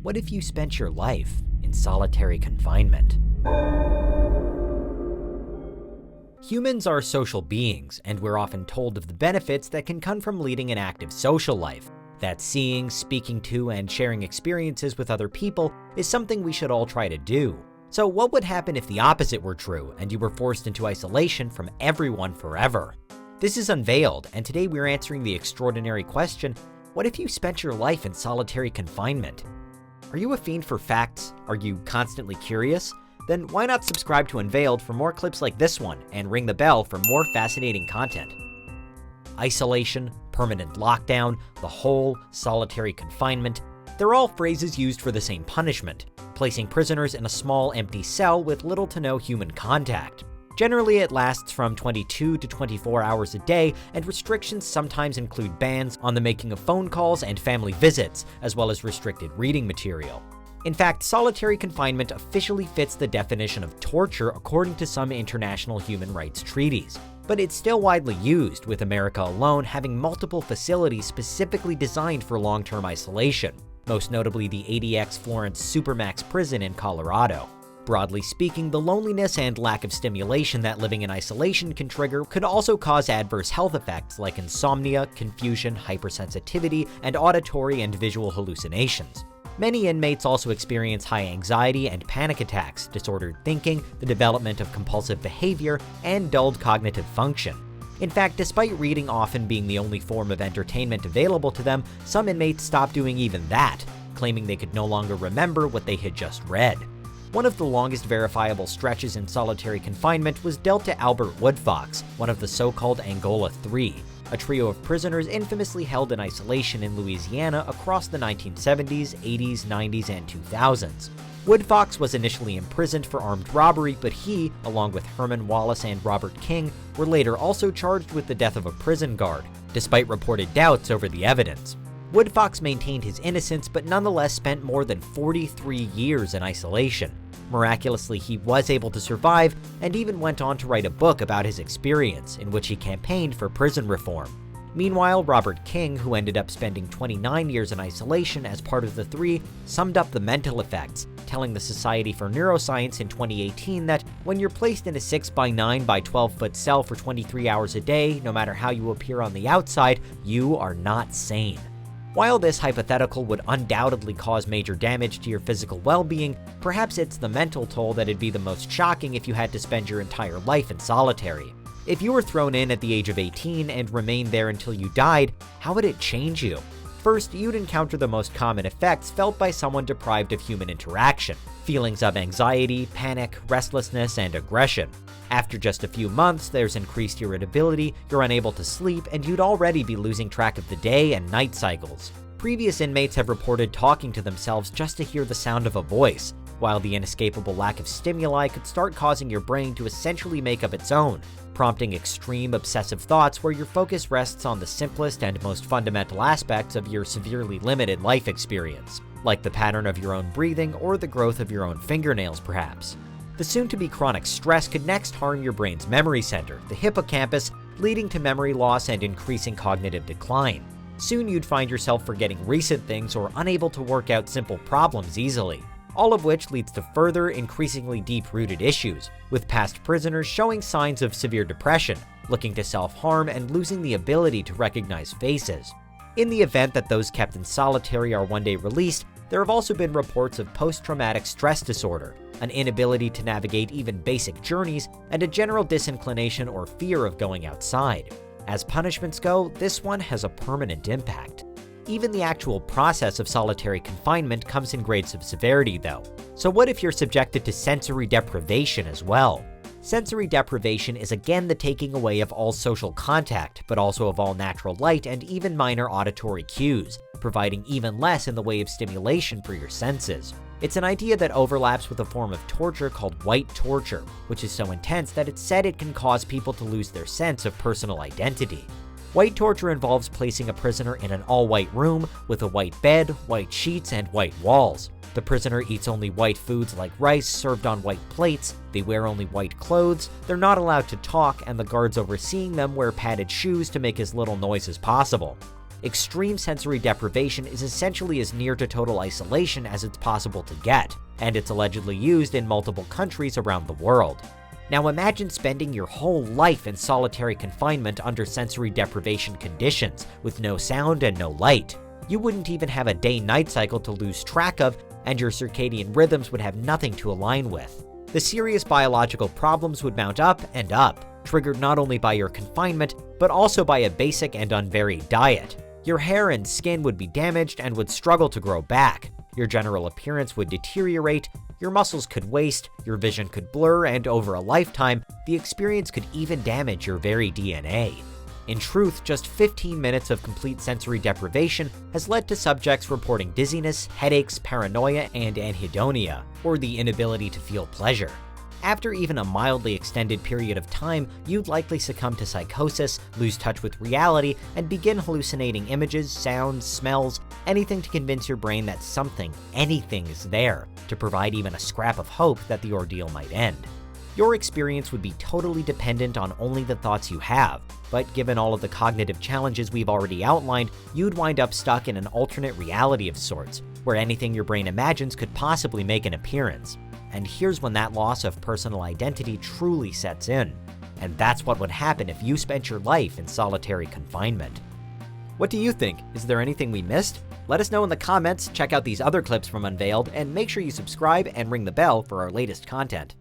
What if you spent your life in solitary confinement? Humans are social beings, and we're often told of the benefits that can come from leading an active social life. That seeing, speaking to, and sharing experiences with other people is something we should all try to do. So what would happen if the opposite were true, and you were forced into isolation from everyone forever? This is Unveiled, and today we're answering the extraordinary question, what if you spent your life in solitary confinement? Are you a fiend for facts? Are you constantly curious? Then why not subscribe to Unveiled for more clips like this one, and ring the bell for more fascinating content. Isolation, permanent lockdown, the hole, solitary confinement, they're all phrases used for the same punishment, placing prisoners in a small empty cell with little to no human contact. Generally, it lasts from 22 to 24 hours a day, and restrictions sometimes include bans on the making of phone calls and family visits, as well as restricted reading material. In fact, solitary confinement officially fits the definition of torture according to some international human rights treaties. But it's still widely used, with America alone having multiple facilities specifically designed for long-term isolation, most notably the ADX Florence Supermax prison in Colorado. Broadly speaking, the loneliness and lack of stimulation that living in isolation can trigger could also cause adverse health effects like insomnia, confusion, hypersensitivity, and auditory and visual hallucinations. Many inmates also experience high anxiety and panic attacks, disordered thinking, the development of compulsive behavior, and dulled cognitive function. In fact, despite reading often being the only form of entertainment available to them, some inmates stopped doing even that, claiming they could no longer remember what they had just read. One of the longest verifiable stretches in solitary confinement was dealt to Albert Woodfox, one of the so-called Angola Three, a trio of prisoners infamously held in isolation in Louisiana across the 1970s, 80s, 90s, and 2000s. Woodfox was initially imprisoned for armed robbery, but he, along with Herman Wallace and Robert King, were later also charged with the death of a prison guard, despite reported doubts over the evidence. Woodfox maintained his innocence, but nonetheless spent more than 43 years in isolation. Miraculously, he was able to survive, and even went on to write a book about his experience, in which he campaigned for prison reform. Meanwhile, Robert King, who ended up spending 29 years in isolation as part of the Three, summed up the mental effects, telling the Society for Neuroscience in 2018 that when you're placed in a 6x9 by 12-foot cell for 23 hours a day, no matter how you appear on the outside, you are not sane. While this hypothetical would undoubtedly cause major damage to your physical well-being, perhaps it's the mental toll that'd be the most shocking if you had to spend your entire life in solitary. If you were thrown in at the age of 18 and remained there until you died, how would it change you? First, you'd encounter the most common effects felt by someone deprived of human interaction: feelings of anxiety, panic, restlessness, and aggression. After just a few months, there's increased irritability, you're unable to sleep, and you'd already be losing track of the day and night cycles. Previous inmates have reported talking to themselves just to hear the sound of a voice, while the inescapable lack of stimuli could start causing your brain to essentially make up its own, prompting extreme obsessive thoughts where your focus rests on the simplest and most fundamental aspects of your severely limited life experience, like the pattern of your own breathing or the growth of your own fingernails, perhaps. The soon-to-be chronic stress could next harm your brain's memory center, the hippocampus, leading to memory loss and increasing cognitive decline. Soon you'd find yourself forgetting recent things or unable to work out simple problems easily, all of which leads to further, increasingly deep-rooted issues, with past prisoners showing signs of severe depression, looking to self-harm, and losing the ability to recognize faces. In the event that those kept in solitary are one day released, there have also been reports of post-traumatic stress disorder, an inability to navigate even basic journeys, and a general disinclination or fear of going outside. As punishments go, this one has a permanent impact. Even the actual process of solitary confinement comes in grades of severity, though. So what if you're subjected to sensory deprivation as well? Sensory deprivation is again the taking away of all social contact, but also of all natural light and even minor auditory cues, providing even less in the way of stimulation for your senses. It's an idea that overlaps with a form of torture called white torture, which is so intense that it's said it can cause people to lose their sense of personal identity. White torture involves placing a prisoner in an all-white room with a white bed, white sheets, and white walls. The prisoner eats only white foods like rice served on white plates, they wear only white clothes, they're not allowed to talk, and the guards overseeing them wear padded shoes to make as little noise as possible. Extreme sensory deprivation is essentially as near to total isolation as it's possible to get, and it's allegedly used in multiple countries around the world. Now imagine spending your whole life in solitary confinement under sensory deprivation conditions, with no sound and no light. You wouldn't even have a day-night cycle to lose track of, and your circadian rhythms would have nothing to align with. The serious biological problems would mount up and up, triggered not only by your confinement, but also by a basic and unvaried diet. Your hair and skin would be damaged and would struggle to grow back. Your general appearance would deteriorate, your muscles could waste, your vision could blur, and over a lifetime, the experience could even damage your very DNA. In truth, just 15 minutes of complete sensory deprivation has led to subjects reporting dizziness, headaches, paranoia, and anhedonia, or the inability to feel pleasure. After even a mildly extended period of time, you'd likely succumb to psychosis, lose touch with reality, and begin hallucinating images, sounds, smells, anything to convince your brain that something, anything is there, to provide even a scrap of hope that the ordeal might end. Your experience would be totally dependent on only the thoughts you have, but given all of the cognitive challenges we've already outlined, you'd wind up stuck in an alternate reality of sorts, where anything your brain imagines could possibly make an appearance. And here's when that loss of personal identity truly sets in. And that's what would happen if you spent your life in solitary confinement. What do you think? Is there anything we missed? Let us know in the comments, check out these other clips from Unveiled, and make sure you subscribe and ring the bell for our latest content.